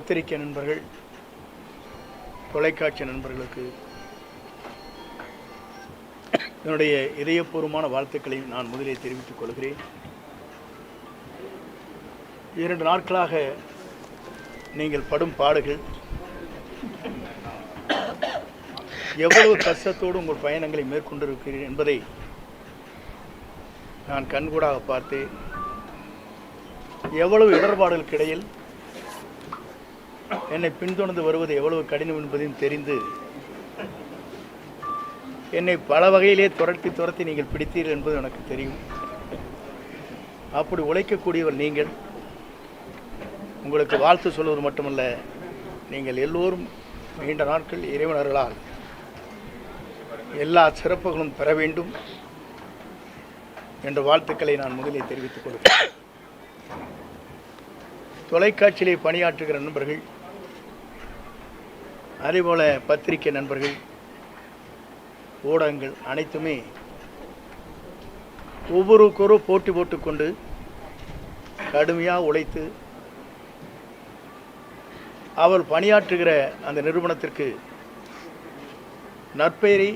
பத்திரிகை நண்பர்கள், தொலைக்காட்சி நண்பர்களுக்கு என்னுடைய இதயபூர்வமான வாழ்த்துக்களை நான் முதலில் தெரிவித்துக் கொள்கிறேன். 2 நாட்களாக நீங்கள் படும் பாடுகள், எவ்வளவு கஷ்டத்தோடு உங்கள் பயணங்களை மேற்கொண்டிருக்கிறீர்கள் என்பதை நான் கண்கூடாக பார்த்து, எவ்வளவு இடர்பாடுகளுக்கு இடையில் என்னை பின்தொடர்ந்து வருவது எவ்வளவு கடினம் என்பதையும் தெரிந்து, என்னை பல வகையிலே துரத்தி நீங்கள் பிடித்தீர்கள் என்பது எனக்கு தெரியும். அப்படி உழைக்கக்கூடியவர் நீங்கள். உங்களுக்கு வாழ்த்து சொல்வது மட்டுமல்ல, நீங்கள் எல்லோரும் நீண்ட நாட்கள் இறைவனர்களால் எல்லா சிறப்புகளும் பெற வேண்டும் என்ற வாழ்த்துக்களை நான் முதலில் தெரிவித்துக் கொள்கிறேன். தொலைக்காட்சியிலே பணியாற்றுகிற நண்பர்கள், அதேபோல பத்திரிகை நண்பர்கள், ஊடகங்கள் அனைத்துமே ஒவ்வொருவருக்கொரு போட்டி போட்டுக்கொண்டு கடுமையாக உழைத்து அவர் பணியாற்றுகிற அந்த நிறுவனத்திற்கு நற்பெயரை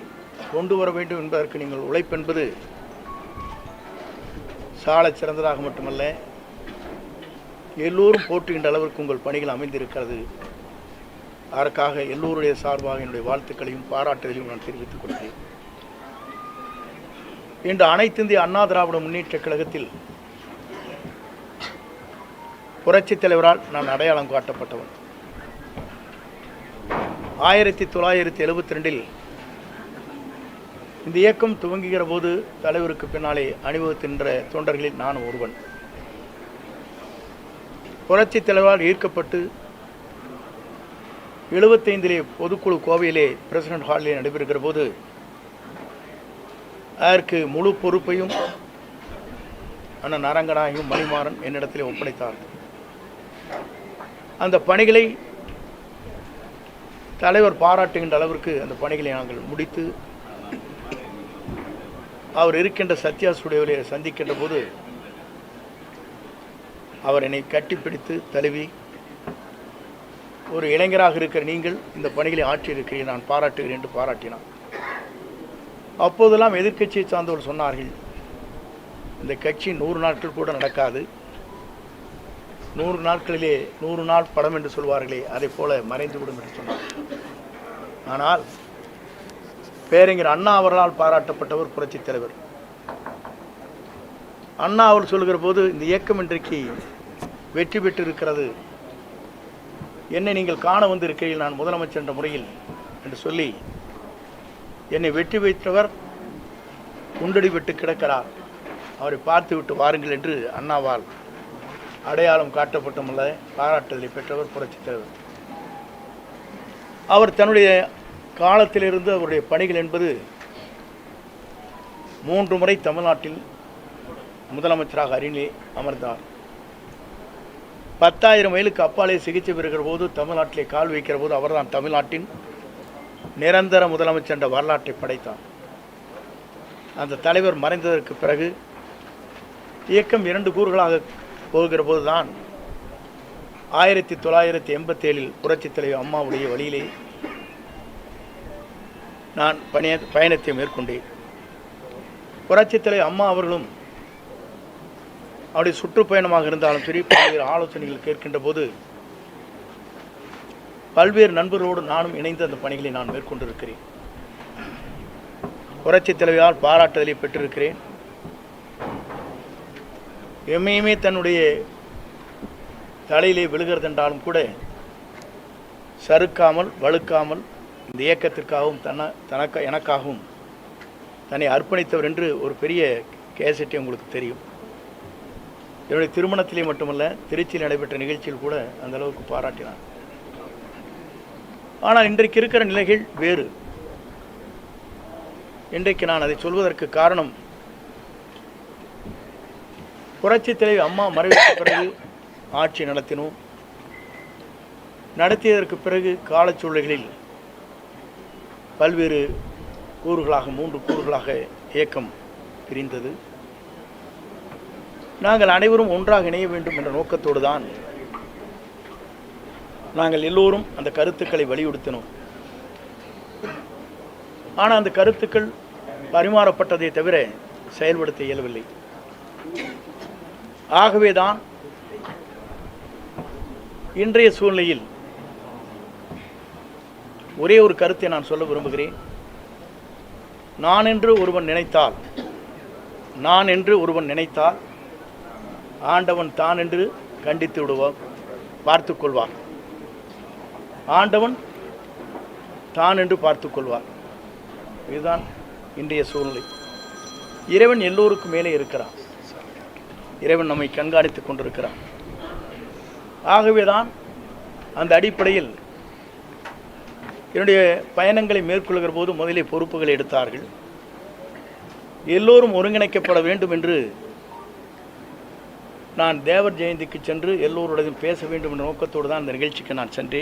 கொண்டு வர வேண்டும் என்பதற்கு நீங்கள் உழைப்பென்பது சாலச் சிறந்ததாக மட்டுமல்ல, எல்லோரும் போற்றுகின்ற அளவிற்கு உங்கள் பணிகள் அமைந்திருக்கிறது. அதற்காக எல்லோருடைய சார்பாக என்னுடைய வாழ்த்துக்களையும் பாராட்டுதலையும் நான் தெரிவித்துக் கொள்கிறேன். இன்று அனைத்து இந்திய அண்ணா திராவிட முன்னேற்றக் கழகத்தில் புரட்சித் தலைவரால் நான் அடையாளம் காட்டப்பட்டவன். 1972 இந்த இயக்கம் துவங்குகிற போது தலைவருக்கு பின்னாலே அணிவகுக்கின்ற தொண்டர்களில் நான் ஒருவன். புரட்சித் தலைவரால் ஈர்க்கப்பட்டு 75 பொதுக்குழு கோவையிலே பிரசிடென்ட் ஹாலிலே நடைபெறுகிற போது அதற்கு முழு பொறுப்பையும் அண்ணன் அரங்கநாயகம் மணிமாறன் என்னிடத்திலே ஒப்படைத்தார். அந்த பணிகளை தலைவர் பாராட்டுகின்ற அளவிற்கு அந்த பணிகளை நாங்கள் முடித்து, அவர் இருக்கின்ற சத்யா ஸ்டுடியோவிலே சந்திக்கின்ற போது அவர் என்னை கட்டிப்பிடித்து தழுவி, ஒரு இளைஞராக இருக்கிற நீங்கள் இந்த பணிகளை ஆற்றியிருக்கிறீர்கள், நான் பாராட்டுகிறேன் என்று பாராட்டினார். அப்போதெல்லாம் எதிர்க்கட்சியை சார்ந்தவர்கள் சொன்னார்கள், இந்த கட்சி 100 நாட்கள் கூட நடக்காது, 100 நாட்களிலே 100 நாள் படம் என்று சொல்வார்களே, அதை போல மறைந்துவிடும் என்று சொன்னார். ஆனால் பேரறிஞர் அண்ணா அவர்களால் பாராட்டப்பட்டவர் புரட்சித் தலைவர். அண்ணா அவர் சொல்கிற போது, இந்த இயக்கம் இன்றைக்கு வெற்றி பெற்றிருக்கிறது, என்னை நீங்கள் காண வந்திருக்கிறீர்கள் நான் முதலமைச்சர் என்ற முறையில் என்று சொல்லி, என்னை வெற்றி வைத்தவர் குண்டடி விட்டு கிடக்கிறார், அவரை பார்த்து விட்டு வாருங்கள் என்று அண்ணாவால் அடையாளம் காட்டப்பட்டுள்ள பாராட்டுதலை பெற்றவர் புரட்சித் தலைவர். அவர் தன்னுடைய காலத்திலிருந்து அவருடைய பணிகள் என்பது 3 முறை தமிழ்நாட்டில் முதலமைச்சராக அருகிலே அமர்ந்தார். 10,000 மைலுக்கு அப்பாலே சிகிச்சை பெறுகிற போது, தமிழ்நாட்டிலே கால் வைக்கிற போது அவர்தான் தமிழ்நாட்டின் நிரந்தர முதலமைச்சர் என்ற வரலாற்றை படைத்தார். அந்த தலைவர் மறைந்ததற்கு பிறகு இயக்கம் 2 கூறுகளாக போகிற போதுதான் 1987 புரட்சித் தலைவர் அம்மாவுடைய வழியிலே நான் பயணத்தை மேற்கொண்டேன். புரட்சித் தலைவர் அம்மா அவர்களும் அவருடைய சுற்றுப்பயணமாக இருந்தாலும் சரி, பல்வேறு ஆலோசனைகள் கேட்கின்ற போது பல்வேறு நண்பர்களோடு நானும் இணைந்து அந்த பணிகளை நான் மேற்கொண்டிருக்கிறேன். புரட்சித் தலைவரால் பாராட்டுதலை பெற்றிருக்கிறேன். எம்மையுமே தன்னுடைய தலையிலே விழுகிறது என்றாலும் கூட சறுக்காமல் வழுக்காமல் இந்த இயக்கத்திற்காகவும் எனக்காகவும் தன்னை அர்ப்பணித்தவர் என்று ஒரு பெரிய கேசட்டை உங்களுக்கு தெரியும். என்னுடைய திருமணத்திலே மட்டுமல்ல, திருச்சியில் நடைபெற்ற நிகழ்ச்சியில் கூட அந்த அளவுக்கு பாராட்டினார். ஆனால் இன்றைக்கு இருக்கிற நிலைகள் வேறு. இன்றைக்கு நான் அதை சொல்வதற்கு காரணம், புரட்சித் தலைவர் அம்மா மறைவுக்கு பிறகு ஆட்சி நடத்தினோம். நடத்தியதற்கு பிறகு காலச்சூழல்களில் பல்வேறு கூறுகளாக 3 கூறுகளாக இயக்கம் பிரிந்தது. நாங்கள் அனைவரும் ஒன்றாக இணைய வேண்டும் என்ற நோக்கத்தோடு தான் நாங்கள் எல்லோரும் அந்த கருத்துக்களை வலியுறுத்தினோம். ஆனால் அந்த கருத்துக்கள் பரிமாறப்பட்டதை தவிர செயல்படுத்த இயலவில்லை. ஆகவேதான் இன்றைய சூழ்நிலையில் ஒரே ஒரு கருத்தை நான் சொல்ல விரும்புகிறேன். நான் என்று ஒருவன் நினைத்தால் ஆண்டவன் தான் என்று கண்டித்து விடுவான், பார்த்து கொள்வான். ஆண்டவன் தான் என்று பார்த்து கொள்வார். இதுதான் இன்றைய சூழ்நிலை. இறைவன் எல்லோருக்கும் மேலே இருக்கிறான். இறைவன் நம்மை கண்காணித்துக் கொண்டிருக்கிறான். ஆகவேதான் அந்த அடிப்படையில் என்னுடைய பயணங்களை மேற்கொள்கிற போது முதலில் பொறுப்புகளை எடுத்தார்கள். எல்லோரும் ஒருங்கிணைக்கப்பட வேண்டும் என்று நான் தேவர் ஜெயந்திக்கு சென்று எல்லோருடையும் பேச வேண்டும் என்ற நோக்கத்தோடு தான் அந்த நிகழ்ச்சிக்கு நான் சென்று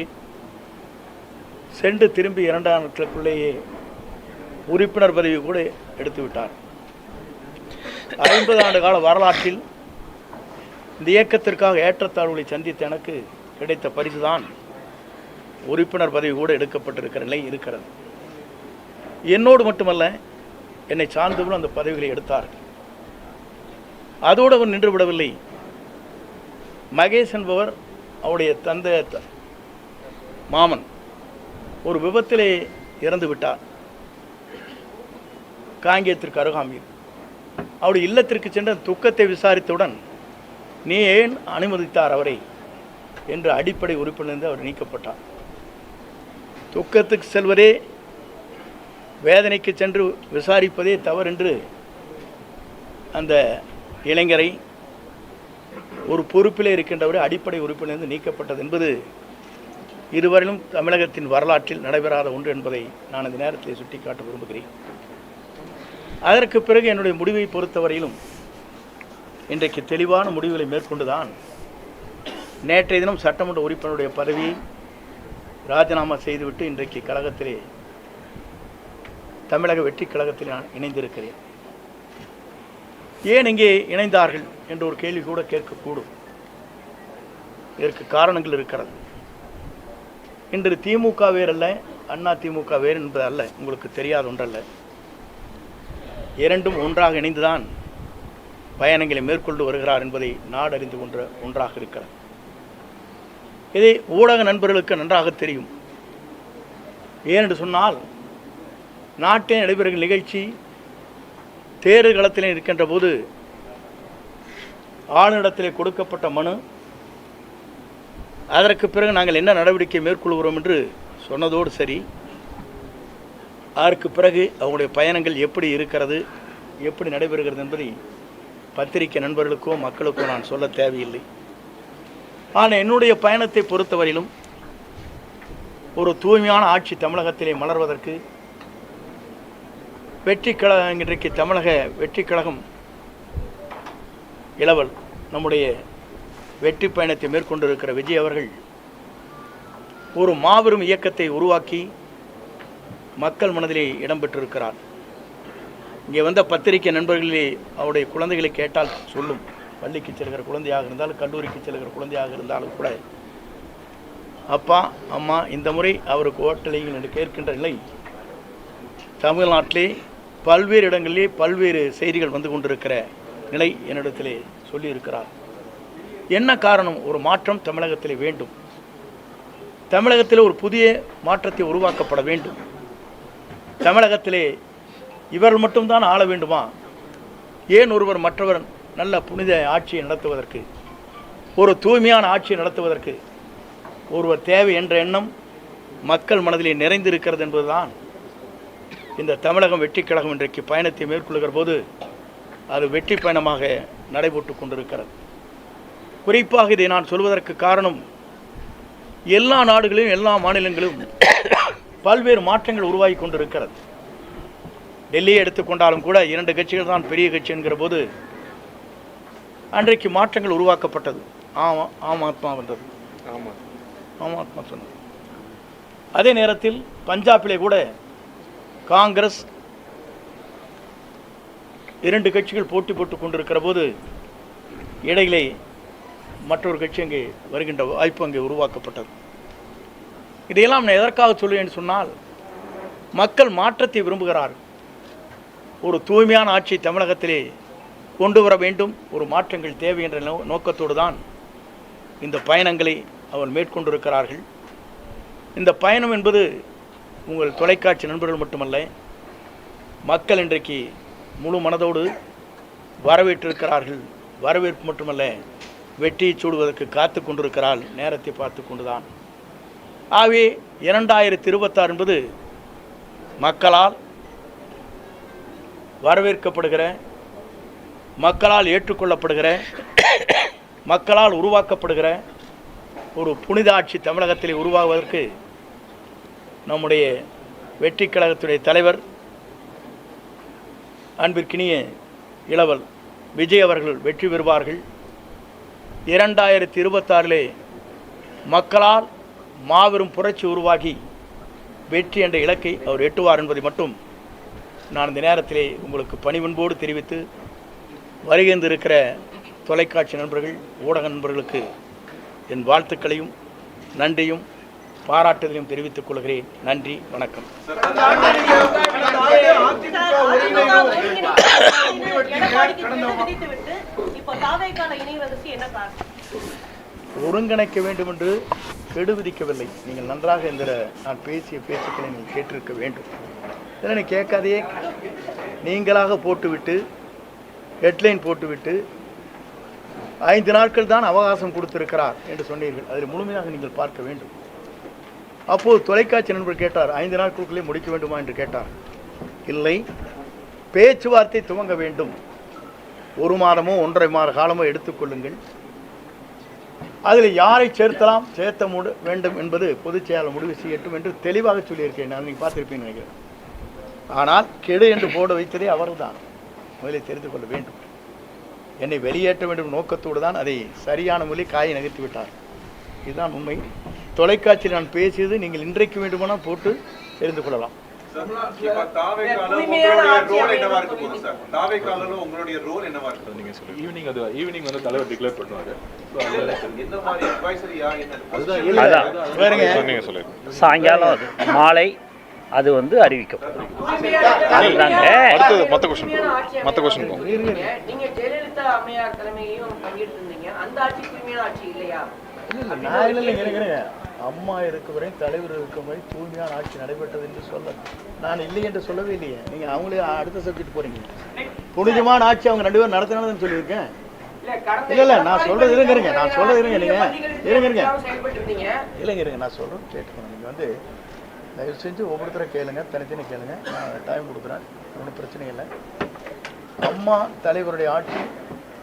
திரும்பி 2 நாட்களுக்குள்ளேயே உறுப்பினர் பதவி கூட எடுத்து விட்டார். 50 ஆண்டு கால வரலாற்றில் இந்த இயக்கத்திற்காக ஏற்றத்தாழ்வுகளை சந்தித்த எனக்கு கிடைத்த பரிசுதான் உறுப்பினர் பதவி கூட எடுக்கப்பட்டிருக்கிற நிலை இருக்கிறது. என்னோடு மட்டுமல்ல, என்னை சார்ந்தவர்களும் அந்த பதவிகளை எடுத்தார்கள். அதோடு அவர் நின்று விடவில்லை. மகேஷ் என்பவர் அவருடைய தந்தை மாமன் ஒரு விபத்திலே இறந்து விட்டார். காங்கேயத்திற்கு அருகாமையில் அவருடைய இல்லத்திற்கு சென்ற துக்கத்தை விசாரித்தவுடன், நீ ஏன் அனுமதித்தார் அவரை என்று அடிப்படை உறுப்பிலிருந்து அவர் நீக்கப்பட்டார். துக்கத்துக்கு செல்வதே, வேதனைக்கு சென்று விசாரிப்பதே தவறென்று அந்த இளைஞரை ஒரு பொறுப்பிலே இருக்கின்றவரை அடிப்படை உறுப்பிலிருந்து நீக்கப்பட்டது என்பது இதுவரையிலும் தமிழகத்தின் வரலாற்றில் நடைபெறாத ஒன்று என்பதை நான் இந்த நேரத்தில் சுட்டிக்காட்ட விரும்புகிறேன். அதற்கு பிறகு என்னுடைய முடிவை பொறுத்தவரையிலும் இன்றைக்கு தெளிவான முடிவுகளை மேற்கொண்டுதான் நேற்றைய தினம் சட்டமன்ற உறுப்பினருடைய பதவியை ராஜினாமா செய்துவிட்டு இன்றைக்கு கழகத்திலே, தமிழக வெற்றி கழகத்தில் நான் இணைந்திருக்கிறேன். ஏன் இங்கே இணைந்தார்கள் என்ற ஒரு கேள்வி கூட கேட்கக்கூடும். இதற்கு காரணங்கள் இருக்கிறது. இன்று திமுக வேறல்ல, அண்ணா திமுக வேறு என்பது அல்ல, உங்களுக்கு தெரியாத ஒன்றல்ல. இரண்டும் ஒன்றாக இணைந்துதான் பயணங்களை மேற்கொண்டு வருகிறார் என்பதை நாடறிந்து கொண்ட ஒன்றாக இருக்கிறது. இதை ஊடக நண்பர்களுக்கு நன்றாக தெரியும். ஏனென்று சொன்னால், நாட்டில் நடைபெறுகிற நிகழ்ச்சி தேர்தல் களத்திலே இருக்கின்ற போது ஆளுநரிடத்திலே கொடுக்கப்பட்ட மனு, அதற்கு பிறகு நாங்கள் என்ன நடவடிக்கை மேற்கொள்கிறோம் என்று சொன்னதோடு சரி, அதற்கு பிறகு அவங்களுடைய பயணங்கள் எப்படி இருக்கிறது, எப்படி நடைபெறுகிறது என்பதை பத்திரிகை நண்பர்களுக்கோ மக்களுக்கோ நான் சொல்ல தேவையில்லை. ஆனால் என்னுடைய பயணத்தை பொறுத்தவரையிலும் ஒரு தூய்மையான ஆட்சி தமிழகத்திலே மலர்வதற்கு வெற்றி கழகம், இன்றைக்கு தமிழக வெற்றி கழகம் இளவல் நம்முடைய வெற்றி பயணத்தை மேற்கொண்டிருக்கிற விஜய் அவர்கள் ஒரு மாபெரும் இயக்கத்தை உருவாக்கி மக்கள் மனதிலே இடம்பெற்றிருக்கிறார். இங்கே வந்த பத்திரிகை நண்பர்களே அவருடைய குழந்தைகளை கேட்டால் சொல்லும். பள்ளிக்கு செல்கிற குழந்தையாக இருந்தாலும், கல்லூரிக்கு செல்கிற குழந்தையாக இருந்தாலும் கூட, அப்பா அம்மா இந்த முறை அவருக்கு ஓட்டளிகள் என்று கேட்கின்ற நிலை தமிழ்நாட்டிலே பல்வேறு இடங்களிலே பல்வேறு செய்திகள் வந்து கொண்டிருக்கிற நிலை என்னிடத்திலே சொல்லியிருக்கிறார். என்ன காரணம்? ஒரு மாற்றம் தமிழகத்திலே வேண்டும். தமிழகத்திலே ஒரு புதிய மாற்றத்தை உருவாக்கப்பட வேண்டும். தமிழகத்திலே இவர்கள் மட்டும்தான் ஆள வேண்டுமா? ஏன் ஒருவர் மற்றவர் நல்ல புனித ஆட்சியை நடத்துவதற்கு, ஒரு தூய்மையான ஆட்சியை நடத்துவதற்கு ஒருவர் தேவை என்ற எண்ணம் மக்கள் மனதிலே நிறைந்திருக்கிறது என்பதுதான் இந்த தமிழகம் வெற்றி கழகம் இன்றைக்கு பயணத்தை மேற்கொள்கிற போது அது வெற்றி பயணமாக நடைபெற்று கொண்டிருக்கிறது. குறிப்பாக இதை நான் சொல்வதற்கு காரணம், எல்லா நாடுகளிலும் எல்லா மாநிலங்களிலும் பல்வேறு மாற்றங்கள் உருவாகி கொண்டிருக்கிறது. டெல்லியை எடுத்துக்கொண்டாலும் கூட 2 கட்சிகள் தான் பெரிய கட்சி என்கிற போது அன்றைக்கு மாற்றங்கள் உருவாக்கப்பட்டது. ஆம் ஆத்மா வந்தது, ஆம் ஆத்மா சொன்னது. அதே நேரத்தில் பஞ்சாபிலே கூட காங்கிரஸ் 2 கட்சிகள் போட்டி போட்டுக் கொண்டிருக்கிற போது இடையிலே மற்றொரு கட்சி அங்கே வருகின்ற வாய்ப்பு அங்கே உருவாக்கப்பட்டது. இதையெல்லாம் நான் எதற்காக சொல்லுவேன் சொன்னால், மக்கள் மாற்றத்தை விரும்புகிறார்கள். ஒரு தூய்மையான ஆட்சி தமிழகத்திலே கொண்டு வர வேண்டும், ஒரு மாற்றங்கள் தேவை என்ற நோக்கத்தோடு தான் இந்த பயணங்களை அவர் மேற்கொண்டிருக்கிறார்கள். இந்த பயணம் என்பது உங்கள் தொலைக்காட்சி நண்பர்கள் மட்டுமல்ல, மக்கள் இன்றைக்கு முழு மனதோடு வரவேற்றிருக்கிறார்கள். வரவேற்பு மட்டுமல்ல, வெற்றியை சூடுவதற்கு காத்து கொண்டிருக்கிறாள், நேரத்தை பார்த்து கொண்டுதான். ஆகவே 2026 என்பது மக்களால் வரவேற்கப்படுகிற, மக்களால் ஏற்றுக்கொள்ளப்படுகிற, மக்களால் உருவாக்கப்படுகிற ஒரு புனித ஆட்சி தமிழகத்தில் உருவாகுவதற்கு நம்முடைய வெற்றி கழகத்துடைய தலைவர் அன்பிற்கினிய இளவல் விஜய் அவர்கள் வெற்றி பெறுவார்கள். 2026 மக்களால் மாபெரும் புரட்சி உருவாகி வெற்றி என்ற இலக்கை அவர் எட்டுவார் என்பதை மட்டும் நான் இந்த நேரத்திலே உங்களுக்கு பணிவன்போடு தெரிவித்து, வருகின்றிருக்கிற தொலைக்காட்சி நண்பர்கள், ஊடக நண்பர்களுக்கு என் வாழ்த்துக்களையும் நன்றியும் பாராட்டுதலையும் தெரிவித்துக் கொள்கிறேன். நன்றி, வணக்கம். ஒருங்கிணைக்க வேண்டும் என்று கெடு விதிக்கவில்லை. நீங்கள் நன்றாக இந்த நான் பேசிய பேச்சுக்களை நீங்கள் கேட்டிருக்க வேண்டும். இதனை கேட்காதே நீங்களாக போட்டுவிட்டு ஹெட்லைன் போட்டுவிட்டு 5 நாட்கள் தான் அவகாசம் கொடுத்திருக்கிறார் என்று சொன்னீர்கள். அதில் முழுமையாக நீங்கள் பார்க்க வேண்டும். அப்போது தொலைக்காட்சி நண்பர் கேட்டார், 5 நாட்களுக்குள்ளே முடிக்க வேண்டுமா என்று கேட்டார். இல்லை, பேச்சுவார்த்தை துவங்க வேண்டும். 1 மாதமோ 1.5 மாத காலமோ எடுத்துக்கொள்ளுங்கள். அதில் யாரை சேர்த்த வேண்டும் என்பது பொதுச் செயலாளர் முடிவு செய்யட்டும் என்று தெளிவாக சொல்லியிருக்கேன். நான் நீங்கள் பார்த்துருப்பீங்க நினைக்கிறேன். ஆனால் கெடு என்று போட வைத்ததே அவர்தான். முதலில் தெரிந்து கொள்ள வேண்டும். என்னை வெளியேற்ற வேண்டும் நோக்கத்தோடு தான் அதை சரியான மொழி காயை நகர்த்தி விட்டார். இதுதான் உண்மை. தொலைக்காட்சியில் நான் பேசியது நீங்கள் இன்றைக்கு வேண்டுமானால் போட்டு தெரிந்து கொள்ளலாம். சாயங்காலம் மாலை அது அறிவிக்கப்படும். அம்மா இருக்கும் வரை, தலைவர் இருக்கும் வரை தூய்மையான ஆட்சி நடைபெற்றது என்று சொல்ல நான் இல்லை என்று சொல்லவே இல்லையே. நீங்க அவங்களே அடுத்த சப்ஜெக்ட் போறீங்க. புனிதமான ஆட்சி அவங்க 2 பேரும் நடத்தினாலும் சொல்லியிருக்கேன். இல்ல நான் சொல்றது இருங்க, நான் சொல்றது இருங்க, நீங்க இருங்க, நான் சொல்றது கேட்டுக்கணும். நீங்க தயவு செஞ்சு ஒவ்வொருத்தரை கேளுங்க, தனித்தனி கேளுங்க. நான் டைம் கொடுக்குறேன், ஒன்றும் பிரச்சனை இல்லை. அம்மா தலைவருடைய ஆட்சி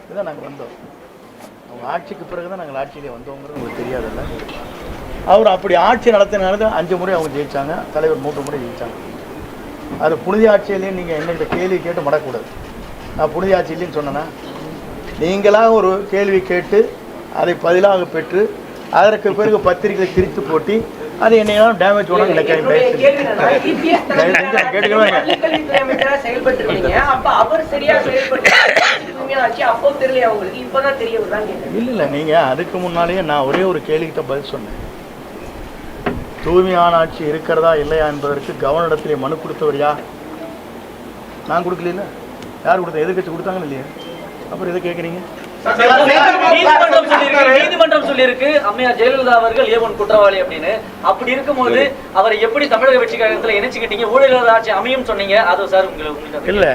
இதுதான் நாங்கள் வந்தோம். அவங்க ஆட்சிக்கு பிறகு தான் நாங்கள் ஆட்சியிலே வந்தோங்கிறது உங்களுக்கு தெரியாதில்ல. அவர் அப்படி ஆட்சி நடத்தினால 5 முறை அவங்க ஜெயித்தாங்க, தலைவர் 3 முறை ஜெயித்தாங்க. அது புனித ஆட்சியிலேயே நீங்கள் என்கிட்ட கேள்வி கேட்டு மடக்கூடாது. நான் புனித ஆட்சி இல்லைன்னு சொன்னேன்னா, நீங்களாக ஒரு கேள்வி கேட்டு அதை பதிலாக பெற்று அதற்கு பிறகு பத்திரிகை திரித்து போட்டி அது என்னையெல்லாம் டேமேஜ் பண்ணணும் நினைக்கிறேன். இல்லை நீங்கள் அதுக்கு முன்னாலேயே நான் ஒரே ஒரு கேள்விக்கிட்ட பதில் சொன்னேன். தூய்மையான ஆட்சி இருக்கிறதா இல்லையா என்பதற்கு கவர்னரிடத்திலே மனு கொடுத்தவர் யார்? நான் கொடுக்கல. யார் கொடுத்தா? எதிர்கட்சி கொடுத்தாங்கன்னு இல்லையா? அப்புறம் எதை கேட்குறீங்க? நீதிமன்றம் சொல்லியிருக்கு அம்மையார் ஜெயலலிதா அவர்கள் ஏவன் குற்றவாளி அப்படின்னு. அப்படி இருக்கும்போது அவரை எப்படி தமிழக வெற்றி கழகத்துல இணைச்சுக்கிட்டீங்க? ஊழல் ஆட்சி அமையும் சொன்னீங்க. அது சார் உங்களுக்கு இல்ல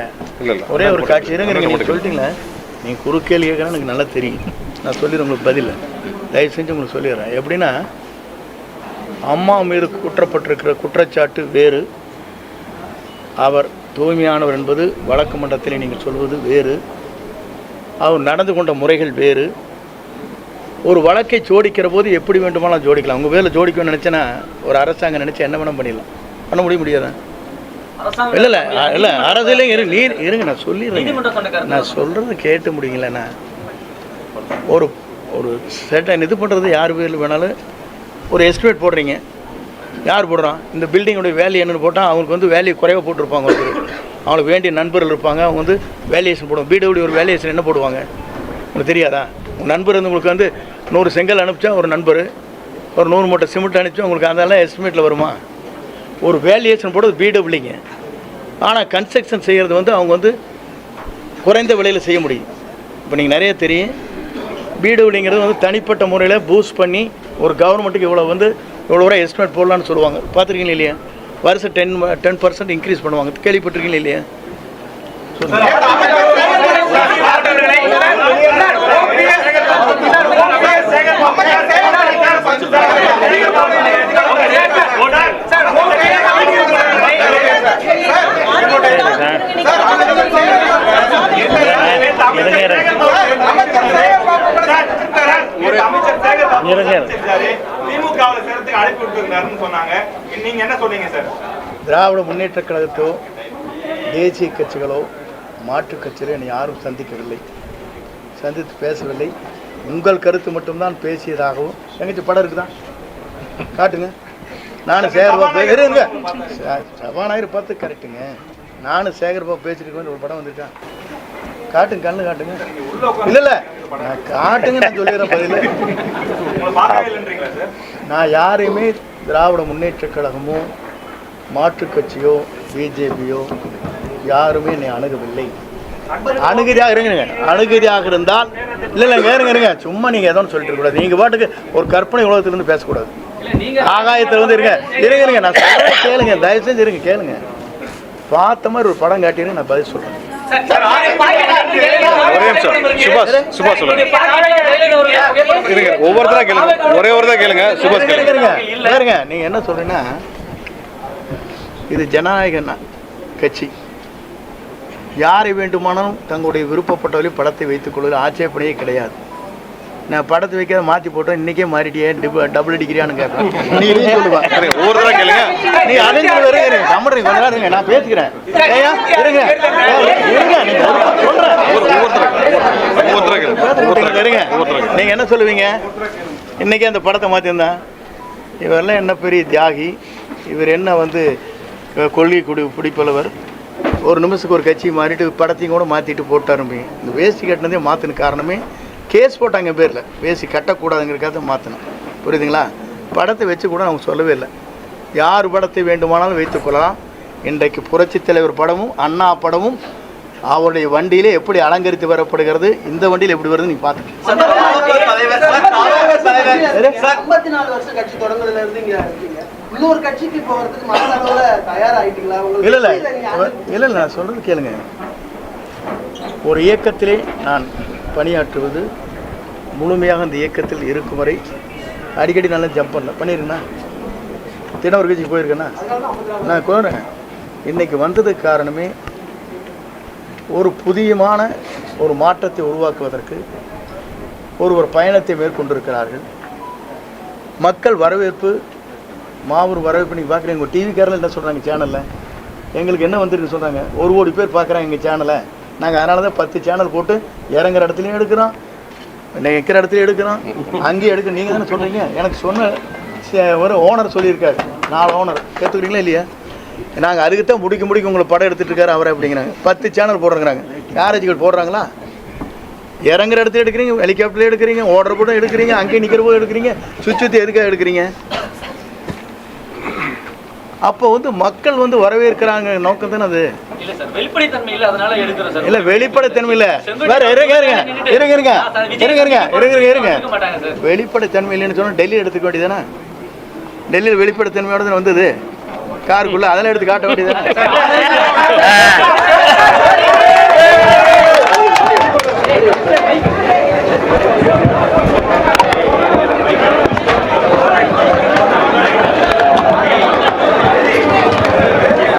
ஒரே ஒரு காட்சி இருங்க. நீங்க சொல்லிட்டீங்களா? நீங்க குறுக்கேள்வி கேட்கறேன், எனக்கு நல்லா தெரியும். நான் சொல்லிடுறேன் உங்களுக்கு பதில். தயவு செஞ்சு உங்களுக்கு சொல்லிடுறேன். எப்படின்னா, அம்மா மீது குற்றப்பட்டிருக்கிற குற்றச்சாட்டு வேறு, அவர் தூய்மையானவர் என்பது வழக்கு மன்றத்திலே நீங்கள் சொல்வது வேறு, அவர் நடந்து கொண்ட முறைகள் வேறு. ஒரு வழக்கை ஜோடிக்கிற போது எப்படி வேண்டுமானாலும் ஜோடிக்கலாம். உங்கள் வேலை ஜோடிக்கணும்னு நினச்சேன்னா ஒரு அரசாங்கம் நினச்சா என்ன வேணும் பண்ணிடலாம். பண்ண முடியாதா? இல்லை இல்லை இல்லை அரசியலே நீர் இருங்க, நான் சொல்லிடுறேன். நான் சொல்கிறது கேட்டு முடியுங்களேண்ணா. ஒரு ஒரு செட்டன் இது பண்ணுறது யார் பேரில் வேணாலும் ஒரு எஸ்டிமேட் போடுறீங்க. யார் போடுறான்? இந்த பில்டிங்கோடைய வேல்யூ என்னென்னு போட்டால் அவங்களுக்கு வேல்யூ குறைவாக போட்டிருப்பாங்க. அவங்களுக்கு வேண்டிய நண்பர்கள் இருப்பாங்க, அவங்க வேல்யூஷன் போடுவாங்க. பிடபிள்யூ ஒரு வேல்யூஷன் என்ன போடுவாங்க உங்களுக்கு தெரியாதா? உங்கள் நண்பர் உங்களுக்கு 100 செங்கல் அனுப்பிச்சா ஒரு நண்பர், ஒரு 100 மூட்டை சிமெண்ட் அனுப்பிச்சு உங்களுக்கு அதெல்லாம் எஸ்டிமேட்டில் வருமா? ஒரு வேல்யூவேஷன் போடுறது பிடபிள்யூங்க. ஆனால் கன்ஸ்ட்ரக்ஷன் செய்கிறது வந்து அவங்க வந்து குறைந்த விலையில் செய்ய முடியும். இப்போ நீங்கள் நிறைய தெரியும், பிடபிள்யூங்கிறது வந்து தனிப்பட்ட முறையில் பூஸ்ட் பண்ணி ஒரு கவர்மெண்ட்டுக்கு இவ்வளோ வந்து இவ்வளோ ரூபா எஸ்டிமேட் போடலான்னு சொல்லுவாங்க. பார்த்துருக்கீங்களா இல்லையா? வருஷம் 10% இன்க்ரீஸ் பண்ணுவாங்க. கேள்விப்பட்டிருக்கீங்களா இல்லையா? திராவிட முன்னேற்ற கழகத்தோ தேசிய கட்சிகளோ மாற்றுக் கட்சிகளோ என்னை யாரும் சந்திக்கவில்லை, சந்தித்து பேசவில்லை. உங்கள் கருத்து மட்டும்தான் பேசியதாகவும் எங்கேயாச்சும் படம் இருக்குதா காட்டுங்க. நானும் சேகர்பாபு இருங்க, சபாநாயகர் பார்த்து கரெக்டுங்க. நானும் சேகர்பாபு பேசிட்டு ஒரு படம் வந்திருக்கான், காட்டுங்க, கண்ணு காட்டுங்க. இல்லை இல்லை நான் காட்டுங்க, நான் சொல்லிடுறேன் பதில். நான் யாரையுமே திராவிட முன்னேற்ற கழகமோ மாற்றுக் கட்சியோ பிஜேபியோ யாருமே என்னை அணுகவில்லை. அணுகதியாக இருந்தால் இல்லைங்க, இருங்க, சும்மா நீங்கள் எதோன்னு சொல்லிட்டு இருக்கக்கூடாது. நீங்கள் பாட்டுக்கு ஒரு கற்பனை உலகத்திலிருந்து பேசக்கூடாது. ஆகாயத்தில் வந்து இருங்க, நான் சொல்ல கேளுங்க, தயவு செஞ்சு இருங்க, கேளுங்க. பார்த்த மாதிரி ஒரு படம் காட்டிடுங்க, நான் பதில் சொல்கிறேன். ஒவ்வொருத்தரா கேளுங்க, ஒரே ஒருத்தரா கேளுங்க. சுபாஷ் கேளுங்க. நீங்க என்ன சொல்றீங்கன்னா, இது ஜனநாயக கட்சி, யாரை வேண்டுமானாலும் தங்களுடைய விருப்பப்பட்டவர்களையும் படத்தை வைத்துக் கொள்வது ஆட்சேபனையே கிடையாது. நான் படத்தை வைக்காத மாற்றி போட்டோம், இன்னைக்கே மாறிட்டியே டபுள் டிகிரியானு கேட்பேன். நீ சொல்லுவேன், ஒவ்வொருத்தரா கேளுங்க. நீ அதையும் இருங்க, நான் பேசிக்கிறேன். நீங்க என்ன சொல்லுவீங்க? இன்னைக்கே அந்த படத்தை மாற்றிருந்தா இவரெல்லாம் என்ன பெரிய தியாகி, இவர் என்ன வந்து கொள்கை பிடிப்பளவர், ஒரு நிமிஷத்துக்கு ஒரு கட்சி மாறிட்டு படத்தையும் கூட மாற்றிட்டு போட்டாரும்பீங்க. இந்த வேஷ்டி கட்டினதே மாற்றின காரணமே கேஸ் போட்டாங்க பேரில், வேஷ்டி கட்டக்கூடாதுங்கிறக்காக மாற்றினோம். புரியுதுங்களா? படத்தை வச்சு கூட அவங்க சொல்லவே இல்லை. யார் படத்தை வேண்டுமானாலும் வைத்துக்கொள்ளலாம். இன்றைக்கு புரட்சித் தலைவர் படமும் அண்ணா படமும் அவருடைய வண்டியிலே எப்படி அலங்கரித்து வரப்படுகிறது, இந்த வண்டியில் எப்படி வருது நீங்க பார்த்துக்கோங்க. 54 வருஷம் கட்சி தொடங்குறதுல இருந்து இங்க இருக்கீங்க. இன்னொரு கட்சிக்கு போறதுக்கு மனதளவுல தயாராயிட்டீங்களா? இல்ல நான் சொல்றது கேளுங்க. ஒரு இயக்கத்திலே நான் பணியாற்றுவது, முழுமையாக அந்த இயக்கத்தில் இருக்கும் வரை அடிக்கடி நல்லா ஜம்ப் பண்ணிருக்கேன்னா, தினவர் கட்சிக்கு போயிருக்கேன்னா நான் கோரேன். இன்னைக்கு வந்ததுக்கு காரணமே ஒரு புதியமான ஒரு மாற்றத்தை உருவாக்குவதற்கு ஒரு பயணத்தை மேற்கொண்டிருக்கிறார்கள். மக்கள் வரவேற்பு, மாபெரும் வரவேற்பு. நீங்கள் பார்க்குறீங்க, உங்கள் டிவிக்காரில் என்ன சொல்கிறாங்க சேனலில், எங்களுக்கு என்ன வந்துருக்குன்னு சொல்கிறாங்க, 1 கோடி பேர் பார்க்குறாங்க எங்கள் சேனலை. நாங்கள் அதனால தான் 10 சேனல் போட்டு இறங்குற இடத்துலையும் எடுக்கிறோம், நிற்கிற இடத்துலையும் எடுக்கிறோம், அங்கேயும் எடுக்க. நீங்கள் தானே சொல்கிறீங்க. எனக்கு சொன்ன ஒரு ஓனர் சொல்லியிருக்காரு, 4 ஓனர் கேட்டுக்கிறீங்களா இல்லையா? நாங்கள் அதுக்கு தான் முடிக்க உங்களை படம் எடுத்துகிட்டு இருக்காரு அவரை அப்படிங்கிறாங்க. 10 சேனல் போடுறாங்கிறாங்க. யாராச்சும் போடுறாங்களா? இறங்குற இடத்துல எடுக்கிறீங்க, ஹெலிகாப்டர்ல எடுக்கிறீங்க, ஓடுற கூட எடுக்கிறீங்க, அங்கேயே நிற்கிற போது எடுக்கிறீங்க, சுற்றி எதுக்காக எடுக்கிறீங்க? அப்போ வந்து மக்கள் வந்து வரவேற்கிறாங்க நோக்கம் தானே அது. இல்லை வெளிப்படைத்தன்மை இல்லை, வேற இருங்க. வெளிப்படைத்தன்மை இல்லைன்னு சொன்னால் டெல்லி எடுத்துக்க வேண்டியதானே? டெல்லியில் வெளிப்படைத்தன்மையோட வந்தது காருக்குள்ள, அதெல்லாம் எடுத்து காட்ட வேண்டியதானே?